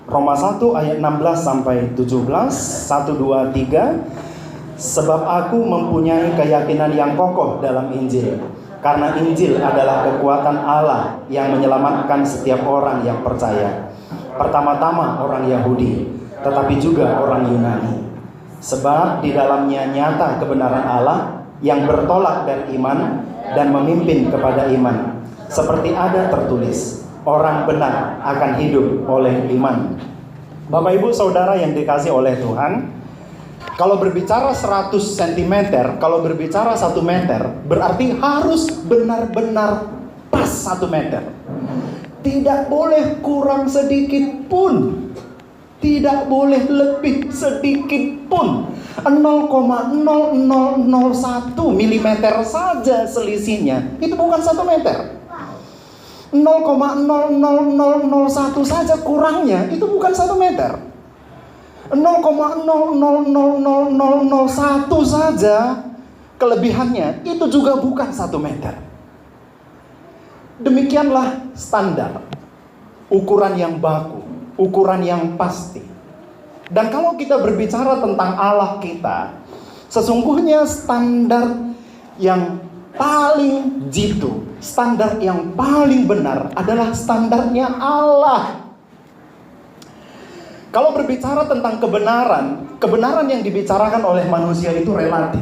Roma 1 ayat 16 sampai 17. 1, 2, 3. Sebab aku mempunyai keyakinan yang kokoh dalam Injil, karena Injil adalah kekuatan Allah yang menyelamatkan setiap orang yang percaya. Pertama-tama orang Yahudi, tetapi juga orang Yunani. Sebab di dalamnya nyata kebenaran Allah yang bertolak dari iman dan memimpin kepada iman. Seperti ada tertulis, orang benar akan hidup oleh iman. Bapak Ibu Saudara yang dikasihi oleh Tuhan, kalau berbicara 100 cm, kalau berbicara 1 meter, berarti harus benar-benar pas 1 meter. Tidak boleh kurang sedikit pun, tidak boleh lebih sedikit pun. 0,0001 mm saja selisihnya, itu bukan 1 meter. 0,00001 saja kurangnya, itu bukan 1 meter. 0,000001 saja kelebihannya, itu juga bukan 1 meter. Demikianlah standar, ukuran yang baku, ukuran yang pasti. Dan kalau kita berbicara tentang Allah kita, sesungguhnya standar yang paling jitu, standar yang paling benar adalah standarnya Allah. Kalau berbicara tentang kebenaran, kebenaran yang dibicarakan oleh manusia itu relatif.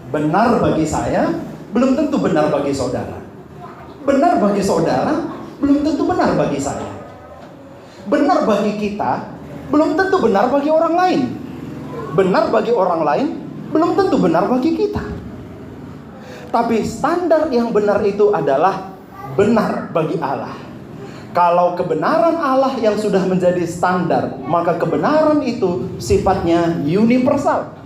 Benar bagi saya, belum tentu benar bagi saudara. Benar bagi saudara, belum tentu benar bagi saya. Benar bagi kita, belum tentu benar bagi orang lain. Benar bagi orang lain, belum tentu benar bagi kita. Tapi standar yang benar itu adalah benar bagi Allah. Kalau kebenaran Allah yang sudah menjadi standar, maka kebenaran itu sifatnya universal.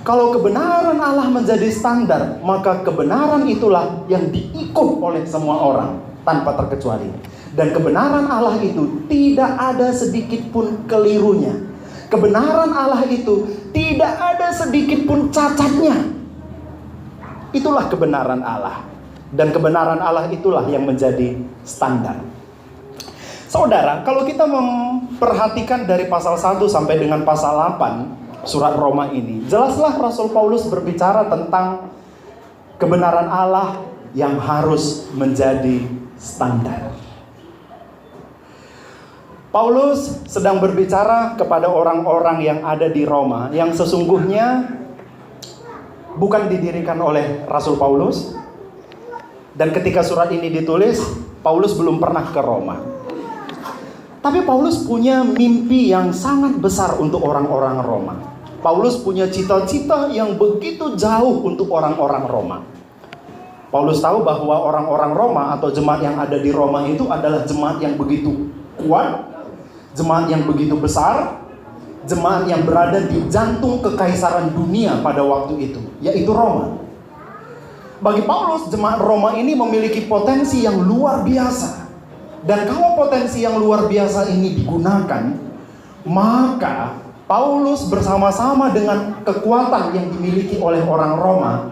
Kalau kebenaran Allah menjadi standar, maka kebenaran itulah yang diikut oleh semua orang tanpa terkecuali. Dan kebenaran Allah itu tidak ada sedikit pun kelirunya. Kebenaran Allah itu tidak ada sedikit pun cacatnya. Itulah kebenaran Allah. Dan kebenaran Allah itulah yang menjadi standar. Saudara, kalau kita memperhatikan dari pasal 1 sampai dengan pasal 8 surat Roma ini, jelaslah Rasul Paulus berbicara tentang kebenaran Allah yang harus menjadi standar. Paulus sedang berbicara kepada orang-orang yang ada di Roma, yang sesungguhnya bukan didirikan oleh Rasul Paulus. Dan ketika surat ini ditulis, Paulus belum pernah ke Roma. Tapi Paulus punya mimpi yang sangat besar untuk orang-orang Roma. Paulus punya cita-cita yang begitu jauh untuk orang-orang Roma. Paulus tahu bahwa orang-orang Roma atau jemaat yang ada di Roma itu adalah jemaat yang begitu kuat, jemaat yang begitu besar, jemaat yang berada di jantung kekaisaran dunia pada waktu itu, yaitu Roma. Bagi Paulus, jemaat Roma ini memiliki potensi yang luar biasa. Dan kalau potensi yang luar biasa ini digunakan, maka Paulus bersama-sama dengan kekuatan yang dimiliki oleh orang Roma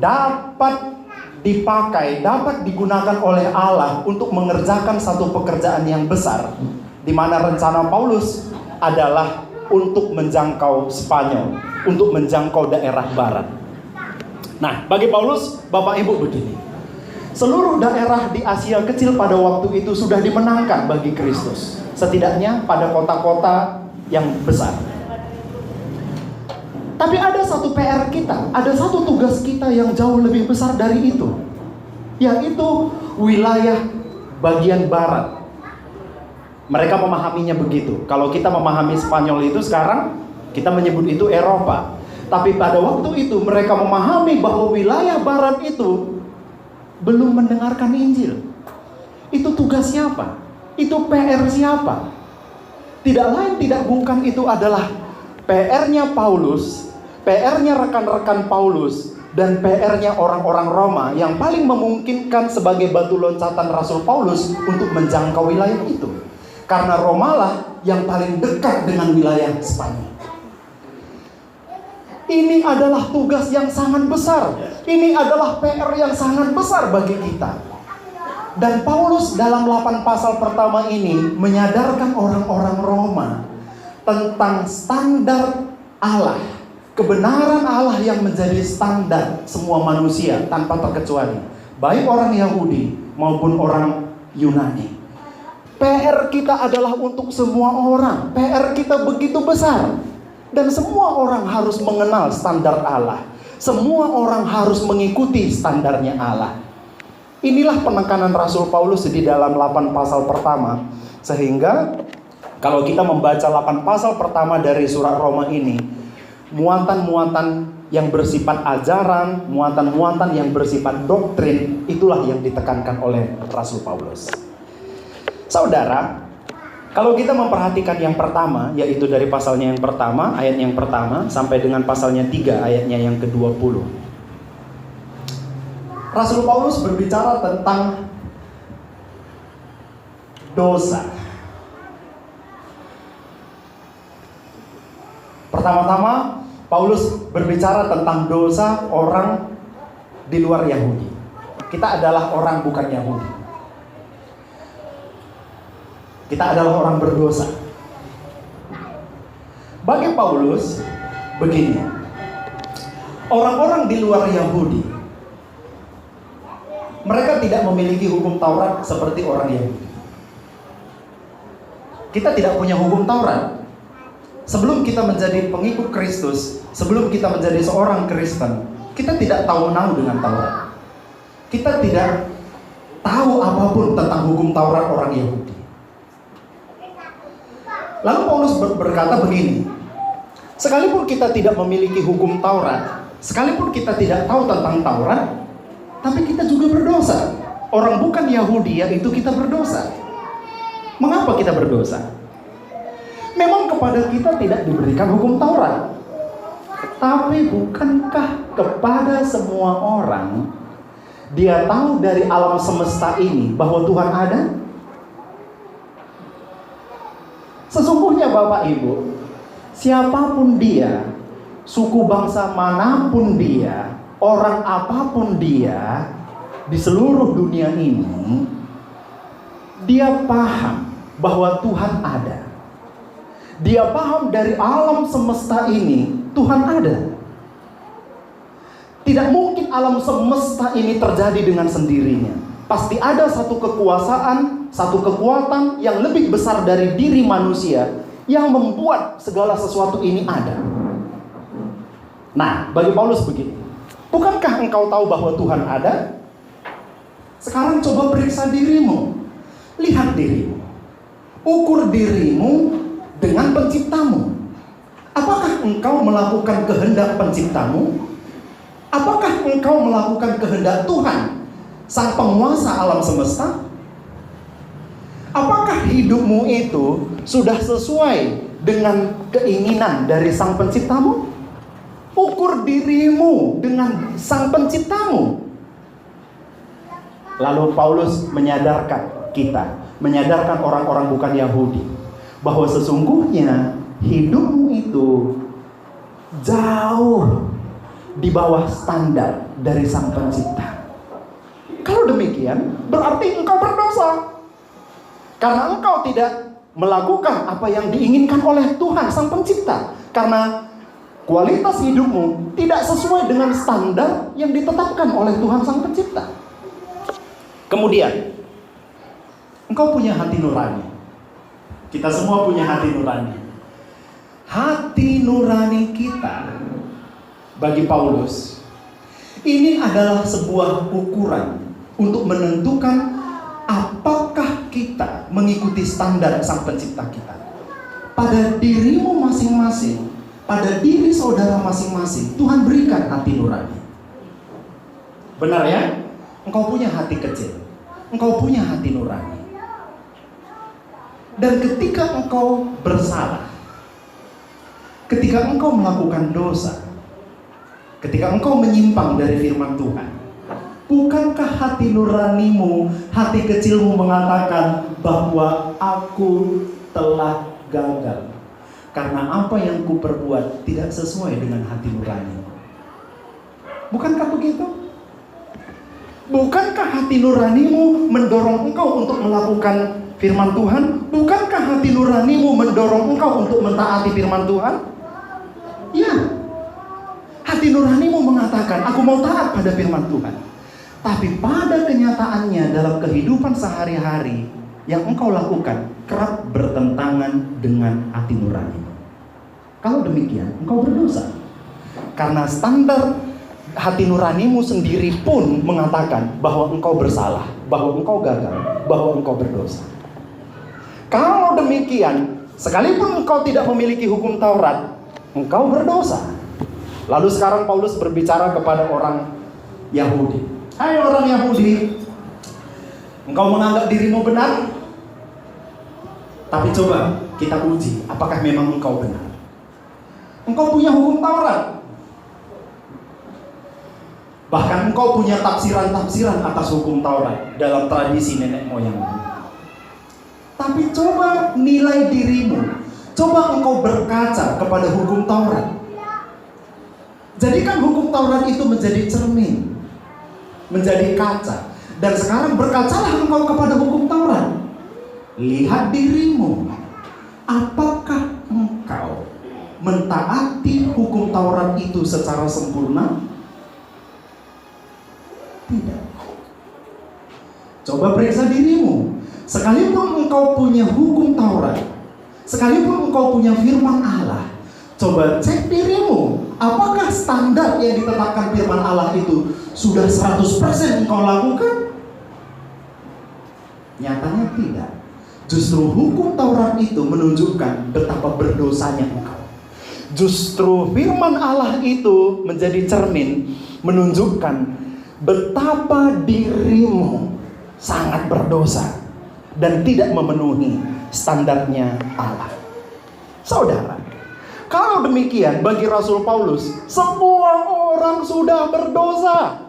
dapat dipakai, dapat digunakan oleh Allah untuk mengerjakan satu pekerjaan yang besar, di mana rencana Paulus adalah untuk menjangkau Spanyol, untuk menjangkau daerah barat. Nah, bagi Paulus, Bapak Ibu begini, seluruh daerah di Asia kecil pada waktu itu sudah dimenangkan bagi Kristus, setidaknya pada kota-kota yang besar. Tapi ada satu PR kita, ada satu tugas kita yang jauh lebih besar dari itu, yaitu wilayah bagian barat. Mereka memahaminya begitu. Kalau kita memahami Spanyol itu sekarang, kita menyebut itu Eropa. Tapi pada waktu itu mereka memahami bahwa wilayah barat itu belum mendengarkan Injil. Itu tugas siapa? Itu PR siapa? Tidak lain tidak bukan itu adalah PR-nya Paulus, PR-nya rekan-rekan Paulus, dan PR-nya orang-orang Roma yang paling memungkinkan sebagai batu loncatan Rasul Paulus untuk menjangkau wilayah itu. Karena Romalah yang paling dekat dengan wilayah Spanyol. Ini adalah tugas yang sangat besar. Ini adalah PR yang sangat besar bagi kita. Dan Paulus dalam 8 pasal pertama ini menyadarkan orang-orang Roma tentang standar Allah, kebenaran Allah yang menjadi standar semua manusia tanpa terkecuali, baik orang Yahudi maupun orang Yunani. PR kita adalah untuk semua orang. PR kita begitu besar, dan semua orang harus mengenal standar Allah. Semua orang harus mengikuti standarnya Allah. Inilah penekanan Rasul Paulus di dalam 8 pasal pertama. Sehingga kalau kita membaca 8 pasal pertama dari surat Roma ini, muatan-muatan yang bersifat ajaran, muatan-muatan yang bersifat doktrin, itulah yang ditekankan oleh Rasul Paulus. Saudara, kalau kita memperhatikan yang pertama, yaitu dari pasalnya yang pertama, ayat yang pertama, sampai dengan pasalnya 3, ayatnya yang ke-20. Rasul Paulus berbicara tentang dosa. Pertama-tama, Paulus berbicara tentang dosa orang di luar Yahudi. Kita adalah orang bukan Yahudi. Kita adalah orang berdosa. Bagi Paulus, begini. Orang-orang di luar Yahudi, mereka tidak memiliki hukum Taurat seperti orang Yahudi. Kita tidak punya hukum Taurat. Sebelum kita menjadi pengikut Kristus, sebelum kita menjadi seorang Kristen, kita tidak tahu menahu dengan Taurat. Kita tidak tahu apapun tentang hukum Taurat orang Yahudi. Lalu Paulus berkata begini, sekalipun kita tidak memiliki hukum Taurat, sekalipun kita tidak tahu tentang Taurat, tapi kita juga berdosa. Orang bukan Yahudi, yaitu kita berdosa. Mengapa kita berdosa? Memang kepada kita tidak diberikan hukum Taurat, tapi bukankah kepada semua orang dia tahu dari alam semesta ini bahwa Tuhan ada? Sesungguhnya Bapak Ibu, siapapun dia, suku bangsa manapun dia, orang apapun dia di seluruh dunia ini, dia paham bahwa Tuhan ada. Dia paham dari alam semesta ini Tuhan ada. Tidak mungkin alam semesta ini terjadi dengan sendirinya. Pasti ada satu kekuasaan, satu kekuatan yang lebih besar dari diri manusia yang membuat segala sesuatu ini ada. Nah, bagi Paulus begini. Bukankah engkau tahu bahwa Tuhan ada? Sekarang coba periksa dirimu. Lihat dirimu. Ukur dirimu dengan penciptamu. Apakah engkau melakukan kehendak penciptamu? Apakah engkau melakukan kehendak Tuhan, sang penguasa alam semesta? Apakah hidupmu itu sudah sesuai dengan keinginan dari sang penciptamu? Ukur dirimu dengan sang penciptamu. Lalu Paulus menyadarkan kita, menyadarkan orang-orang bukan Yahudi, bahwa sesungguhnya hidupmu itu jauh di bawah standar dari sang pencipta. Kalau demikian, berarti engkau berdosa. Karena engkau tidak melakukan apa yang diinginkan oleh Tuhan sang pencipta. Karena kualitas hidupmu tidak sesuai dengan standar yang ditetapkan oleh Tuhan sang pencipta. Kemudian, engkau punya hati nurani. Kita semua punya hati nurani. Hati nurani kita, bagi Paulus, ini adalah sebuah ukuran untuk menentukan apakah kita mengikuti standar sang pencipta kita. Pada dirimu masing-masing, pada diri saudara masing-masing, Tuhan berikan hati nurani. Benar ya? Engkau punya hati kecil, engkau punya hati nurani. Dan ketika engkau bersalah, ketika engkau melakukan dosa, ketika engkau menyimpang dari firman Tuhan, bukankah hati nuranimu, hati kecilmu mengatakan bahwa aku telah gagal karena apa yang kuperbuat tidak sesuai dengan hati nurani? Bukankah begitu? Bukankah hati nuranimu mendorong engkau untuk melakukan firman Tuhan? Bukankah hati nuranimu mendorong engkau untuk mentaati firman Tuhan? Ya. Hati nuranimu mengatakan, aku mau taat pada firman Tuhan. Tapi pada kenyataannya dalam kehidupan sehari-hari yang engkau lakukan kerap bertentangan dengan hati nuranimu. Kalau demikian, engkau berdosa. Karena standar hati nuranimu sendiri pun mengatakan bahwa engkau bersalah, bahwa engkau gagal, bahwa engkau berdosa. Kalau demikian, sekalipun engkau tidak memiliki hukum Taurat, engkau berdosa. Lalu sekarang Paulus berbicara kepada orang Yahudi. Hai orang Yahudi, engkau menganggap dirimu benar? Tapi coba kita uji, apakah memang engkau benar? Engkau punya hukum Taurat. Bahkan engkau punya tafsiran-tafsiran atas hukum Taurat dalam tradisi nenek moyangmu. Tapi coba nilai dirimu. Coba engkau berkaca kepada hukum Taurat. Jadikan hukum Taurat itu menjadi cermin, menjadi kaca. Dan sekarang berkacalah engkau kepada hukum Taurat. Lihat dirimu. Apakah engkau mentaati hukum Taurat itu secara sempurna? Tidak. Coba periksa dirimu. Sekalipun engkau punya hukum Taurat, sekalipun engkau punya firman Allah, coba cek dirimu. Apakah standar yang ditetapkan firman Allah itu sudah 100% engkau lakukan? Nyatanya tidak. Justru hukum Taurat itu menunjukkan betapa berdosanya engkau. Justru firman Allah itu menjadi cermin, menunjukkan betapa dirimu sangat berdosa dan tidak memenuhi standarnya Allah. Saudara, kalau demikian bagi Rasul Paulus, semua orang sudah berdosa.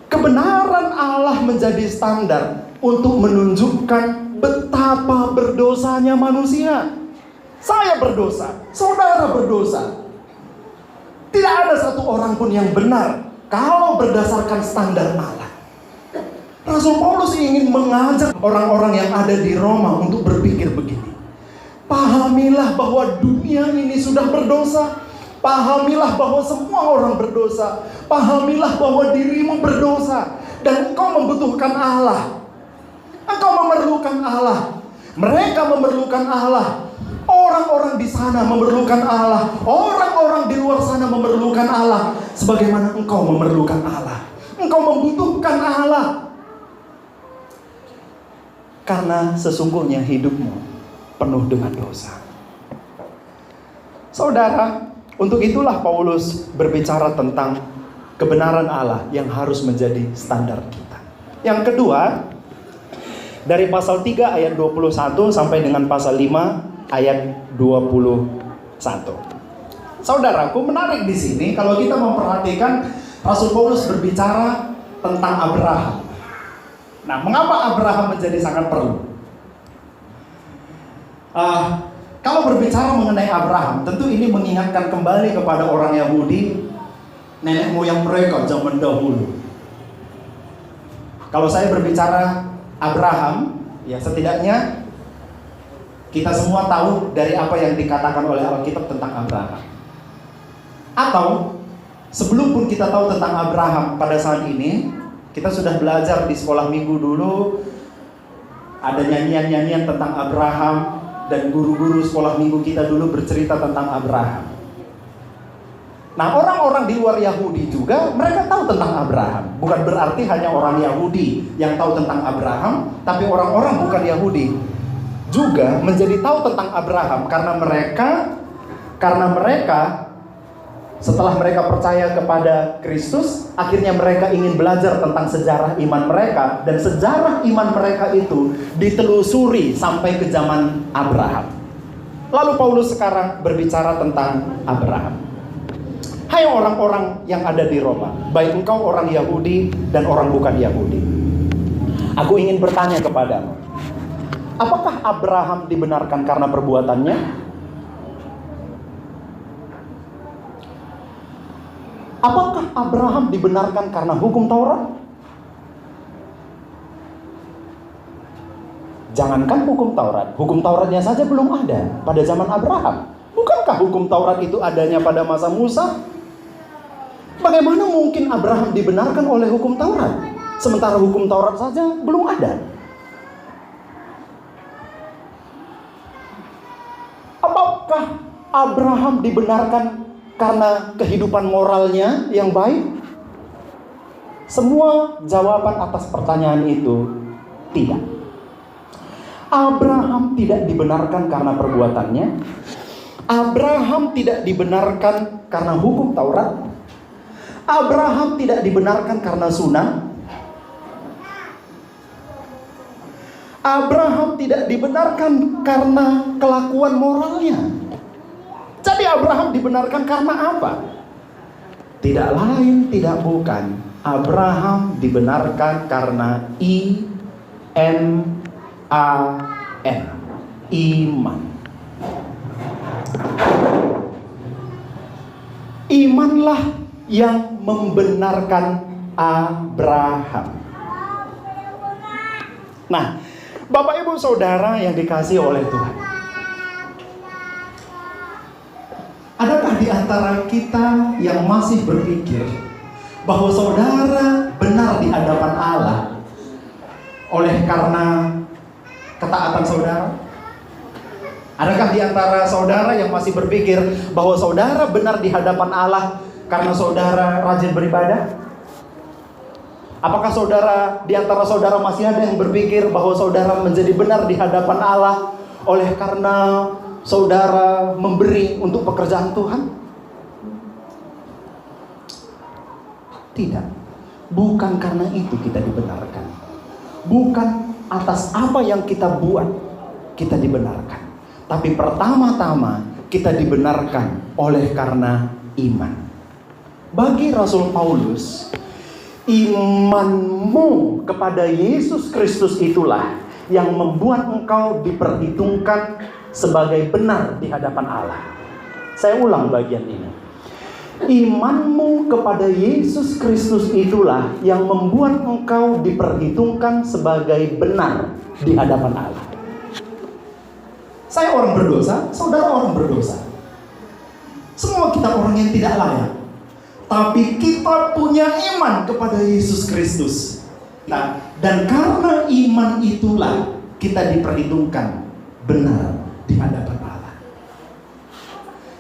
Kebenaran Allah menjadi standar untuk menunjukkan betapa berdosanya manusia. Saya berdosa, saudara berdosa. Tidak ada satu orang pun yang benar kalau berdasarkan standar Allah. Rasul Paulus ingin mengajak orang-orang yang ada di Roma untuk berpikir begini. Pahamilah bahwa dunia ini sudah berdosa. Pahamilah bahwa semua orang berdosa. Pahamilah bahwa dirimu berdosa. Dan engkau membutuhkan Allah. Engkau memerlukan Allah. Mereka memerlukan Allah. Orang-orang di sana memerlukan Allah. Orang-orang di luar sana memerlukan Allah. Sebagaimana engkau memerlukan Allah. Engkau membutuhkan Allah. Karena sesungguhnya hidupmu penuh dengan dosa. Saudara, untuk itulah Paulus berbicara tentang kebenaran Allah yang harus menjadi standar kita. Yang kedua, dari pasal 3 ayat 21 sampai dengan pasal 5 ayat 21. Saudaraku, menarik di sini kalau kita memperhatikan Rasul Paulus berbicara tentang Abraham. Nah, mengapa Abraham menjadi sangat perlu? Kalau berbicara mengenai Abraham, tentu ini mengingatkan kembali kepada orang Yahudi, nenek moyang mereka zaman dahulu. Kalau saya berbicara Abraham, ya setidaknya kita semua tahu dari apa yang dikatakan oleh Alkitab tentang Abraham. Atau sebelum pun kita tahu tentang Abraham pada saat ini, kita sudah belajar di sekolah minggu dulu, ada nyanyian-nyanyian tentang Abraham, dan guru-guru sekolah minggu kita dulu bercerita tentang Abraham. Nah, orang-orang di luar Yahudi juga mereka tahu tentang Abraham. Bukan berarti hanya orang Yahudi yang tahu tentang Abraham, tapi orang-orang bukan Yahudi juga menjadi tahu tentang Abraham karena mereka setelah mereka percaya kepada Kristus, akhirnya mereka ingin belajar tentang sejarah iman mereka, dan sejarah iman mereka itu ditelusuri sampai ke zaman Abraham. Lalu Paulus sekarang berbicara tentang Abraham. Hai orang-orang yang ada di Roma, baik engkau orang Yahudi dan orang bukan Yahudi, aku ingin bertanya kepadamu, apakah Abraham dibenarkan karena perbuatannya? Apakah Abraham dibenarkan karena hukum Taurat? Jangankan hukum Tauratnya saja belum ada pada zaman Abraham. Bukankah hukum Taurat itu adanya pada masa Musa? Bagaimana mungkin Abraham dibenarkan oleh hukum Taurat, sementara hukum Taurat saja belum ada? Apakah Abraham dibenarkan karena kehidupan moralnya yang baik? Semua jawaban atas pertanyaan itu tidak. Abraham tidak dibenarkan karena perbuatannya. Abraham tidak dibenarkan karena hukum Taurat. Abraham tidak dibenarkan karena sunnah. Abraham tidak dibenarkan karena kelakuan moralnya. Jadi Abraham dibenarkan karena apa? Tidak lain, tidak bukan. Abraham dibenarkan karena iman. Iman. Imanlah yang membenarkan Abraham. Nah, Bapak Ibu Saudara yang dikasihi oleh Tuhan, adakah di antara kita yang masih berpikir bahwa saudara benar di hadapan Allah oleh karena ketaatan saudara? Adakah di antara saudara yang masih berpikir bahwa saudara benar di hadapan Allah karena saudara rajin beribadah? Apakah saudara di antara saudara masih ada yang berpikir bahwa saudara menjadi benar di hadapan Allah oleh karena saudara memberi untuk pekerjaan Tuhan? Tidak. Bukan karena itu kita dibenarkan. Bukan atas apa yang kita buat kita dibenarkan. Tapi pertama-tama kita dibenarkan oleh karena iman. Bagi Rasul Paulus, imanmu kepada Yesus Kristus itulah yang membuat engkau diperhitungkan sebagai benar di hadapan Allah. Saya ulang bagian ini. Imanmu kepada Yesus Kristus itulah yang membuat engkau diperhitungkan sebagai benar di hadapan Allah. Saya orang berdosa, saudara orang berdosa. Semua kita orang yang tidak layak. Tapi kita punya iman kepada Yesus Kristus. Nah, dan karena iman itulah kita diperhitungkan benar di hadapan Allah.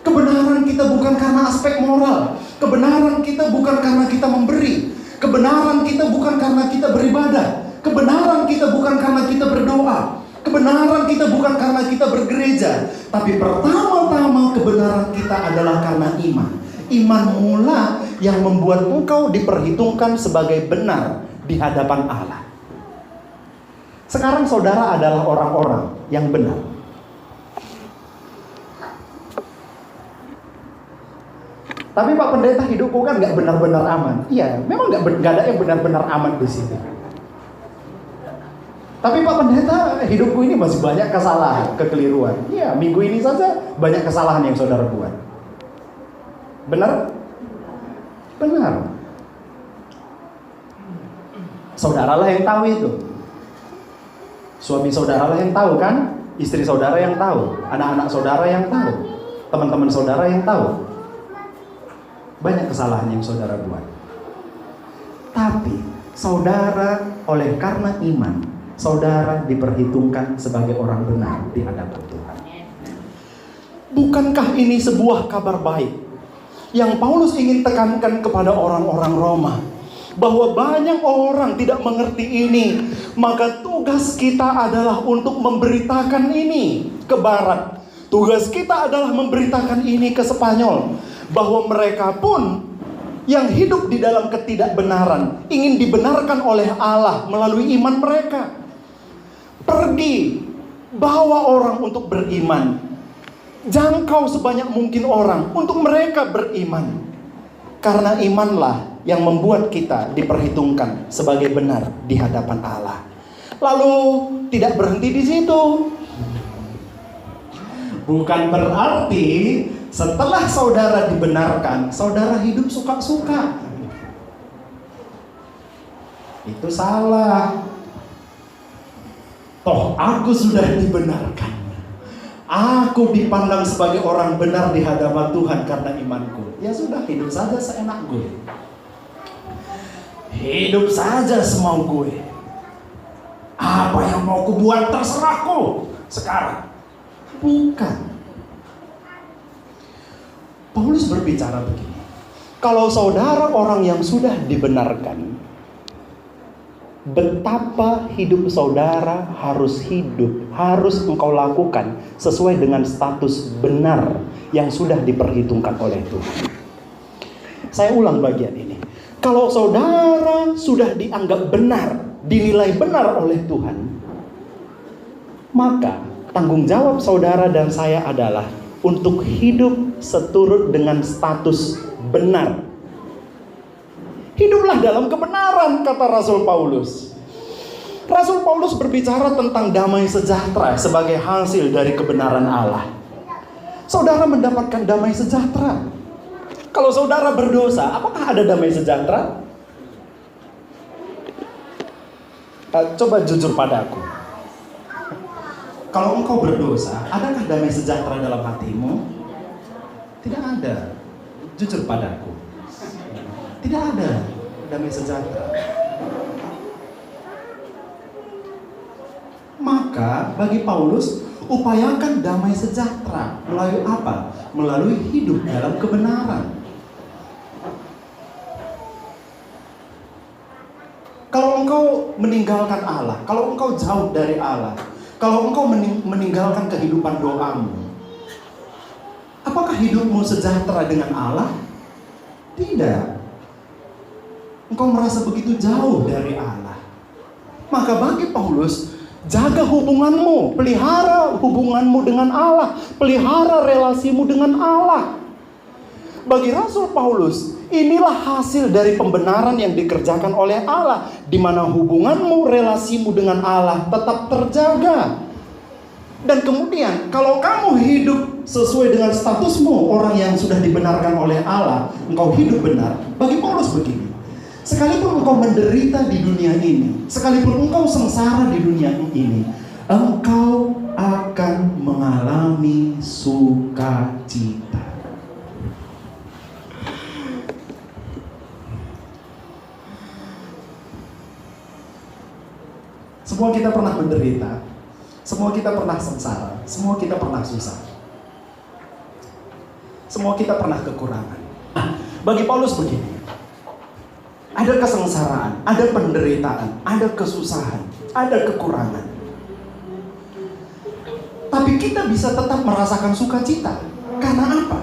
Kebenaran kita bukan karena aspek moral. Kebenaran kita bukan karena kita memberi. Kebenaran kita bukan karena kita beribadah. Kebenaran kita bukan karena kita berdoa. Kebenaran kita bukan karena kita bergereja. Tapi pertama-tama kebenaran kita adalah karena iman. Iman mula yang membuat engkau diperhitungkan sebagai benar di hadapan Allah. Sekarang saudara adalah orang-orang yang benar. Tapi Pak Pendeta, hidupku kan gak benar-benar aman. Iya, memang gak ada yang benar-benar aman di sini. Tapi Pak Pendeta, hidupku ini masih banyak kesalahan, kekeliruan. Iya, minggu ini saja banyak kesalahan yang saudara buat. Benar? Benar. Saudaralah yang tahu itu. Suami saudaralah yang tahu kan? Istri saudara yang tahu. Anak-anak saudara yang tahu. Teman-teman saudara yang tahu. Banyak kesalahan yang saudara buat. Tapi saudara oleh karena iman, saudara diperhitungkan sebagai orang benar di hadapan Tuhan. Bukankah ini sebuah kabar baik yang Paulus ingin tekankan kepada orang-orang Roma? Bahwa banyak orang tidak mengerti ini. Maka tugas kita adalah untuk memberitakan ini ke Barat. Tugas kita adalah memberitakan ini ke Spanyol. Bahwa mereka pun yang hidup di dalam ketidakbenaran ingin dibenarkan oleh Allah melalui iman mereka. Pergi, bawa orang untuk beriman. Jangkau sebanyak mungkin orang untuk mereka beriman. Karena imanlah yang membuat kita diperhitungkan sebagai benar di hadapan Allah. Lalu tidak berhenti di situ. Bukan berarti setelah saudara dibenarkan, saudara hidup suka-suka. Itu salah. Toh aku sudah dibenarkan. Aku dipandang sebagai orang benar di hadapan Tuhan karena imanku. Ya sudah, hidup saja seenak gue. Hidup saja semau gue. Apa yang mau kubuat terserahku sekarang. Bukan. Paulus berbicara begini. Kalau saudara orang yang sudah dibenarkan, betapa hidup saudara harus engkau lakukan sesuai dengan status benar yang sudah diperhitungkan oleh Tuhan. Saya ulang bagian ini. Kalau saudara sudah dianggap benar, dinilai benar oleh Tuhan, maka tanggung jawab saudara dan saya adalah untuk hidup seturut dengan status benar. Hiduplah dalam kebenaran, kata Rasul Paulus. Rasul Paulus berbicara tentang damai sejahtera sebagai hasil dari kebenaran Allah. Saudara mendapatkan damai sejahtera. Kalau saudara berdosa, apakah ada damai sejahtera? Coba jujur padaku. Kalau engkau berdosa, adakah damai sejahtera dalam hatimu? Tidak ada. Jujur padaku. Tidak ada damai sejahtera. Maka bagi Paulus, upayakan damai sejahtera. Melalui apa? Melalui hidup dalam kebenaran. Kalau engkau meninggalkan Allah, kalau engkau jauh dari Allah, kalau engkau meninggalkan kehidupan doamu, apakah hidupmu sejahtera dengan Allah? Tidak. Engkau merasa begitu jauh dari Allah. Maka bagi Paulus, jaga hubunganmu, pelihara hubunganmu dengan Allah, pelihara relasimu dengan Allah. Bagi Rasul Paulus, inilah hasil dari pembenaran yang dikerjakan oleh Allah, di mana hubunganmu, relasimu dengan Allah tetap terjaga. Dan kemudian, kalau kamu hidup sesuai dengan statusmu, orang yang sudah dibenarkan oleh Allah, engkau hidup benar. Bagi Paulus begini, sekalipun engkau menderita di dunia ini, sekalipun engkau sengsara di dunia ini, engkau akan mengalami sukacita. Semua kita pernah menderita, semua kita pernah sengsara, semua kita pernah susah, semua kita pernah kekurangan. Bagi Paulus begini, ada kesengsaraan, ada penderitaan, ada kesusahan, ada kekurangan. Tapi kita bisa tetap merasakan sukacita. Karena apa?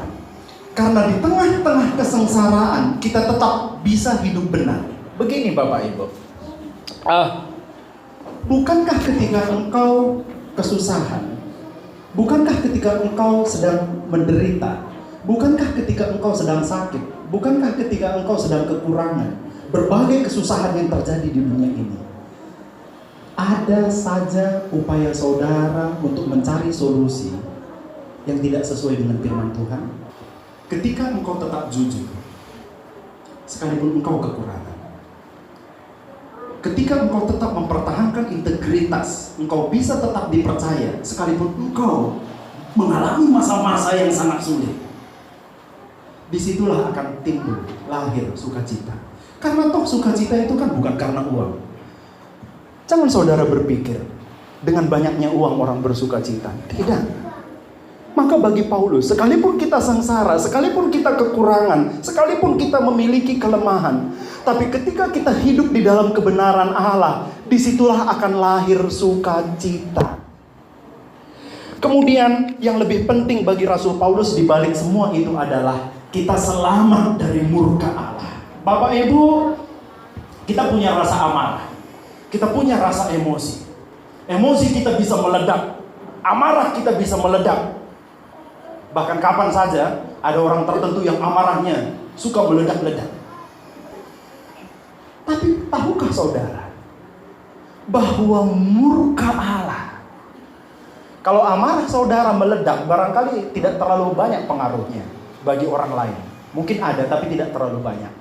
Karena di tengah-tengah kesengsaraan kita tetap bisa hidup benar. Begini Bapak Ibu, bukankah ketika engkau kesusahan, bukankah ketika engkau sedang menderita, bukankah ketika engkau sedang sakit, bukankah ketika engkau sedang kekurangan, berbagai kesusahan yang terjadi di dunia ini, ada saja upaya saudara untuk mencari solusi yang tidak sesuai dengan firman Tuhan? Ketika engkau tetap jujur, sekalipun engkau kekurangan, ketika engkau tetap mempertahankan integritas, engkau bisa tetap dipercaya, sekalipun engkau mengalami masa-masa yang sangat sulit, disitulah akan timbul, lahir sukacita. Karena toh sukacita itu kan bukan karena uang. Jangan saudara berpikir dengan banyaknya uang orang bersukacita. Tidak. Maka bagi Paulus, sekalipun kita sengsara, sekalipun kita kekurangan, sekalipun kita memiliki kelemahan, tapi ketika kita hidup di dalam kebenaran Allah, disitulah akan lahir sukacita. Kemudian yang lebih penting bagi Rasul Paulus di balik semua itu adalah kita selamat dari murka Allah. Bapak Ibu, kita punya rasa amarah, kita punya rasa emosi. Emosi kita bisa meledak, amarah kita bisa meledak. Bahkan kapan saja ada orang tertentu yang amarahnya suka meledak-ledak. Tapi tahukah saudara bahwa murka Allah, kalau amarah saudara meledak, barangkali tidak terlalu banyak pengaruhnya bagi orang lain. Mungkin ada, tapi tidak terlalu banyak.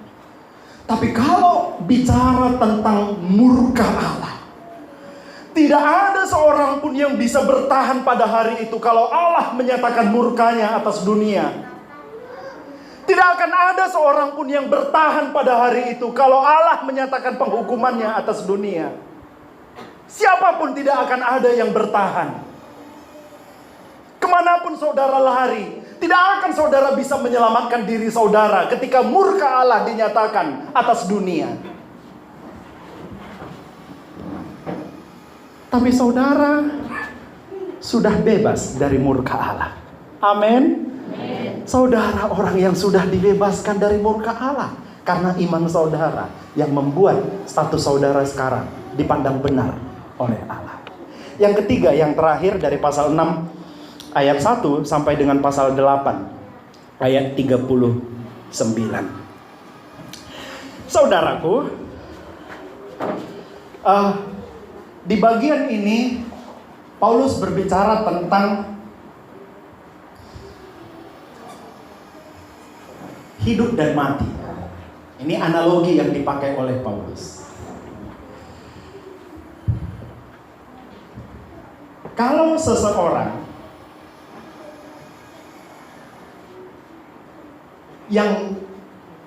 Tapi kalau bicara tentang murka Allah, Tidak ada seorang pun yang bisa bertahan pada hari itu kalau Allah menyatakan murkanya atas dunia. Tidak akan ada seorang pun yang bertahan pada hari itu kalau Allah menyatakan penghukumannya atas dunia. Siapapun tidak akan ada yang bertahan. Kemanapun saudara lari, tidak akan saudara bisa menyelamatkan diri saudara ketika murka Allah dinyatakan atas dunia. Tapi saudara sudah bebas dari murka Allah. Amin. Saudara orang yang sudah dibebaskan dari murka Allah karena iman saudara yang membuat status saudara sekarang dipandang benar oleh Allah. Yang ketiga, yang terakhir dari pasal 6 ayat 1 sampai dengan pasal 8 ayat 39. Saudaraku, di bagian ini Paulus berbicara tentang hidup dan mati. Ini analogi yang dipakai oleh Paulus. Kalau seseorang yang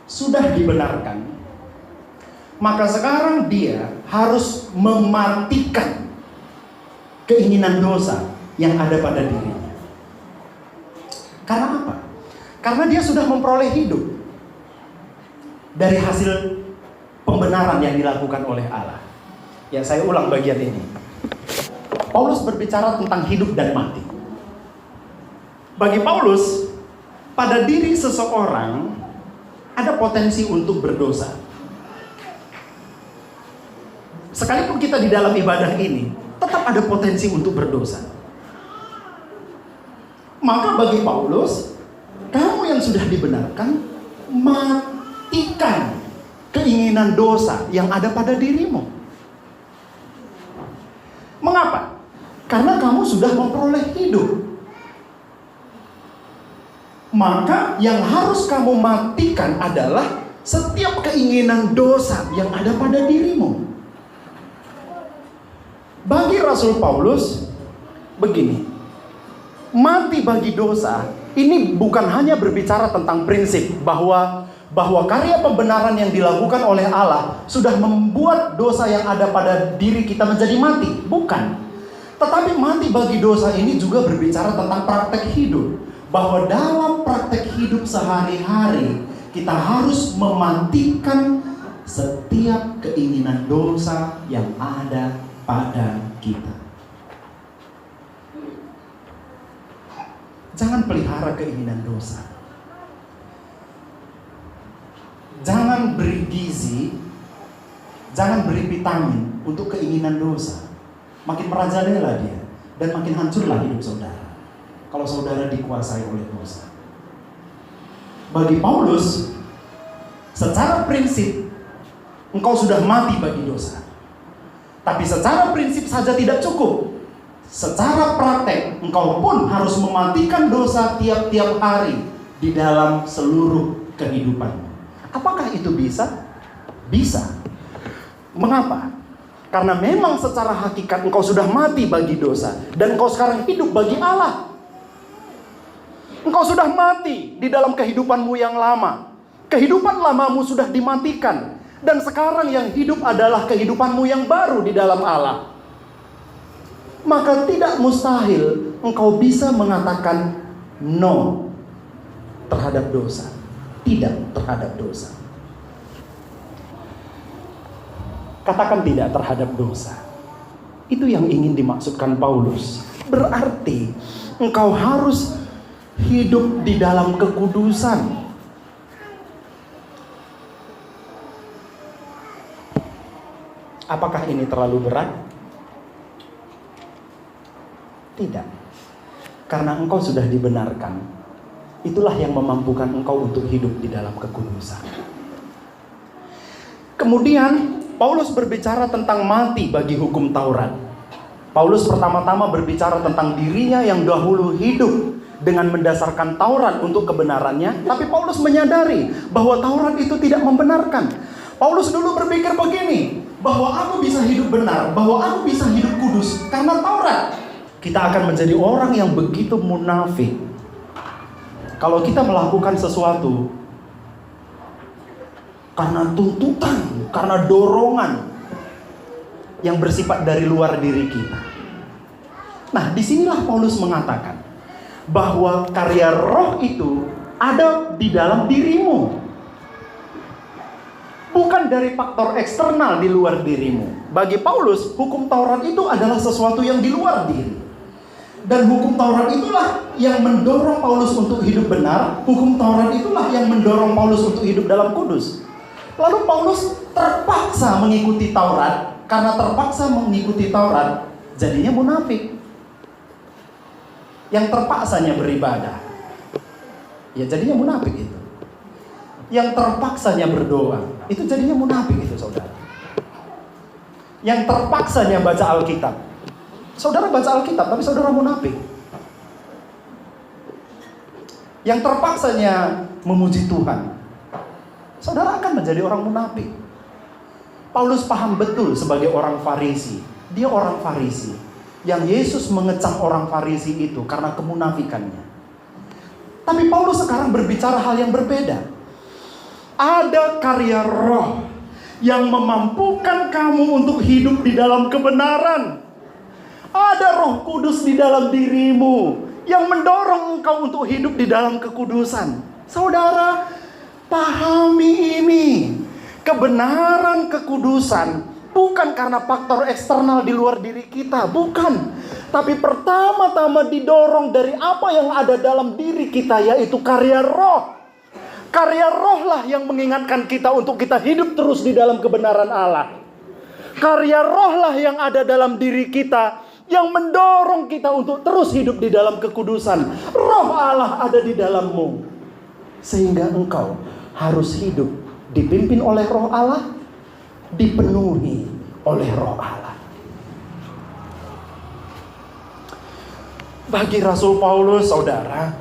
sudah dibenarkan, maka sekarang dia harus mematikan keinginan dosa yang ada pada dirinya. Karena apa? Karena dia sudah memperoleh hidup dari hasil pembenaran yang dilakukan oleh Allah. Ya, saya ulang bagian ini. Paulus berbicara tentang hidup dan mati. Bagi Paulus, pada diri seseorang ada potensi untuk berdosa. Sekalipun kita di dalam ibadah ini, tetap ada potensi untuk berdosa. Maka bagi Paulus, kamu yang sudah dibenarkan, matikan keinginan dosa yang ada pada dirimu. Mengapa? Karena kamu sudah memperoleh hidup. Maka yang harus kamu matikan adalah setiap keinginan dosa yang ada pada dirimu. Bagi Rasul Paulus, begini, mati bagi dosa ini bukan hanya berbicara tentang prinsip bahwa karya pembenaran yang dilakukan oleh Allah sudah membuat dosa yang ada pada diri kita menjadi mati. Bukan. Tetapi mati bagi dosa ini juga berbicara tentang praktek hidup. Bahwa dalam praktek hidup sehari-hari kita harus mematikan setiap keinginan dosa yang ada pada kita. Jangan pelihara keinginan dosa. Jangan beri gizi, jangan beri vitamin untuk keinginan dosa. Makin merajalela dia dan makin hancurlah hidup saudara kalau saudara dikuasai oleh dosa. Bagi Paulus, secara prinsip engkau sudah mati bagi dosa. Tapi secara prinsip saja tidak cukup. Secara praktek, engkau pun harus mematikan dosa tiap-tiap hari di dalam seluruh kehidupanmu. Apakah itu bisa? Bisa. Mengapa? Karena memang secara hakikat engkau sudah mati bagi dosa. Dan engkau sekarang hidup bagi Allah. Engkau sudah mati di dalam kehidupanmu yang lama. Kehidupan lamamu sudah dimatikan. Dan sekarang yang hidup adalah kehidupanmu yang baru di dalam Allah. Maka tidak mustahil engkau bisa mengatakan no terhadap dosa. Tidak terhadap dosa. Katakan tidak terhadap dosa. Itu yang ingin dimaksudkan Paulus. Berarti engkau harus hidup di dalam kekudusan. Apakah ini terlalu berat? Tidak. Karena engkau sudah dibenarkan. Itulah yang memampukan engkau untuk hidup di dalam kekudusan. Kemudian Paulus berbicara tentang mati bagi hukum Taurat. Paulus pertama-tama berbicara tentang dirinya yang dahulu hidup dengan mendasarkan Taurat untuk kebenarannya. Tapi Paulus menyadari bahwa Taurat itu tidak membenarkan. Paulus dulu berpikir begini, bahwa aku bisa hidup benar, bahwa aku bisa hidup kudus kudus karena Taurat. Kita akan menjadi orang yang begitu munafik kalau kita melakukan sesuatu karena tuntutan, karena dorongan yang bersifat dari luar diri kita. Nah, disinilah Paulus mengatakan bahwa karya roh itu ada di dalam dirimu, bukan dari faktor eksternal di luar dirimu. Bagi Paulus, hukum Taurat itu adalah sesuatu yang di luar diri. Dan hukum Taurat itulah yang mendorong Paulus untuk hidup benar. Hukum Taurat itulah yang mendorong Paulus untuk hidup dalam kudus. Lalu Paulus terpaksa mengikuti Taurat. Karena terpaksa mengikuti Taurat, jadinya munafik. Yang terpaksanya beribadah, ya jadinya munafik itu. Yang terpaksanya berdoa, itu jadinya munafik itu, saudara. Yang terpaksanya baca Alkitab, saudara baca Alkitab tapi saudara munafik. Yang terpaksanya memuji Tuhan, saudara akan menjadi orang munafik. Paulus paham betul sebagai orang Farisi. Dia orang Farisi. Yang Yesus mengecam orang Farisi itu karena kemunafikannya. Tapi Paulus sekarang berbicara hal yang berbeda. Ada karya roh yang memampukan kamu untuk hidup di dalam kebenaran. Ada Roh Kudus di dalam dirimu yang mendorong engkau untuk hidup di dalam kekudusan. Saudara, pahami ini. Kebenaran kekudusan bukan karena faktor eksternal di luar diri kita, bukan. Tapi pertama-tama didorong dari apa yang ada dalam diri kita, yaitu karya roh. Karya rohlah yang mengingatkan kita untuk kita hidup terus di dalam kebenaran Allah. Karya rohlah yang ada dalam diri kita yang mendorong kita untuk terus hidup di dalam kekudusan. Roh Allah ada di dalammu, sehingga engkau harus hidup dipimpin oleh roh Allah, dipenuhi oleh roh Allah. Bagi Rasul Paulus, saudara,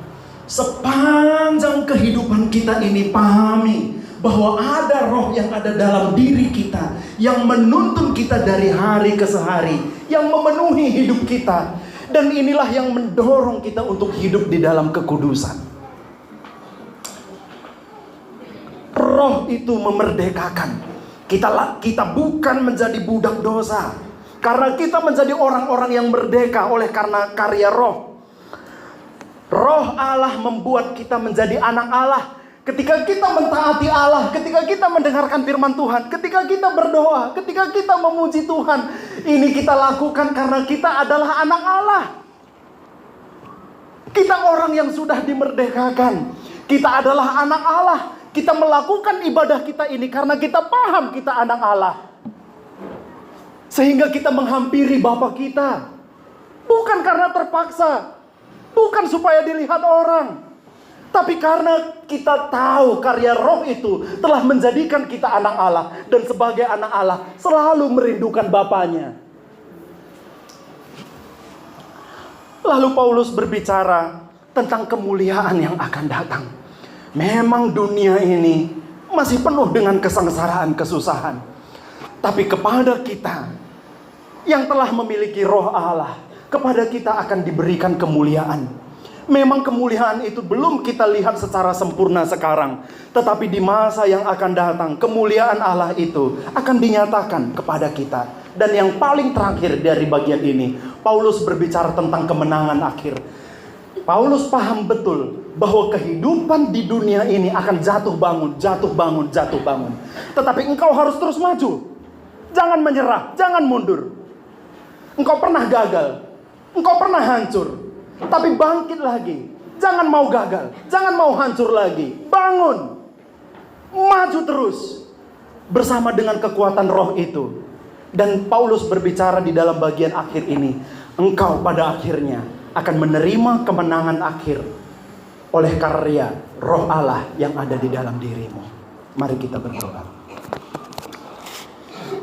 sepanjang kehidupan kita ini pahami bahwa ada roh yang ada dalam diri kita, yang menuntun kita dari hari ke hari, yang memenuhi hidup kita. Dan inilah yang mendorong kita untuk hidup di dalam kekudusan. Roh itu memerdekakan. Kita bukan menjadi budak dosa, karena kita menjadi orang-orang yang merdeka oleh karena karya roh. Roh Allah membuat kita menjadi anak Allah. Ketika kita mentaati Allah, ketika kita mendengarkan firman Tuhan, ketika kita berdoa, ketika kita memuji Tuhan, ini kita lakukan karena kita adalah anak Allah. Kita orang yang sudah dimerdekakan. Kita adalah anak Allah. Kita melakukan ibadah kita ini karena kita paham kita anak Allah. Sehingga kita menghampiri Bapa kita. Bukan karena terpaksa. Bukan supaya dilihat orang. Tapi karena kita tahu karya roh itu telah menjadikan kita anak Allah. Dan sebagai anak Allah selalu merindukan Bapanya. Lalu Paulus berbicara tentang kemuliaan yang akan datang. Memang dunia ini masih penuh dengan kesengsaraan, kesusahan. Tapi kepada kita yang telah memiliki roh Allah, kepada kita akan diberikan kemuliaan. Memang kemuliaan itu belum kita lihat secara sempurna sekarang. Tetapi di masa yang akan datang, kemuliaan Allah itu akan dinyatakan kepada kita. Dan yang paling terakhir dari bagian ini, Paulus berbicara tentang kemenangan akhir. Paulus paham betul bahwa kehidupan di dunia ini akan jatuh bangun, jatuh bangun, jatuh bangun. Tetapi engkau harus terus maju. Jangan menyerah, jangan mundur. Engkau pernah gagal, engkau pernah hancur. Tapi bangkit lagi. Jangan mau gagal, jangan mau hancur lagi. Bangun, maju terus bersama dengan kekuatan roh itu. Dan Paulus berbicara di dalam bagian akhir ini, engkau pada akhirnya akan menerima kemenangan akhir oleh karya roh Allah yang ada di dalam dirimu. Mari kita berdoa.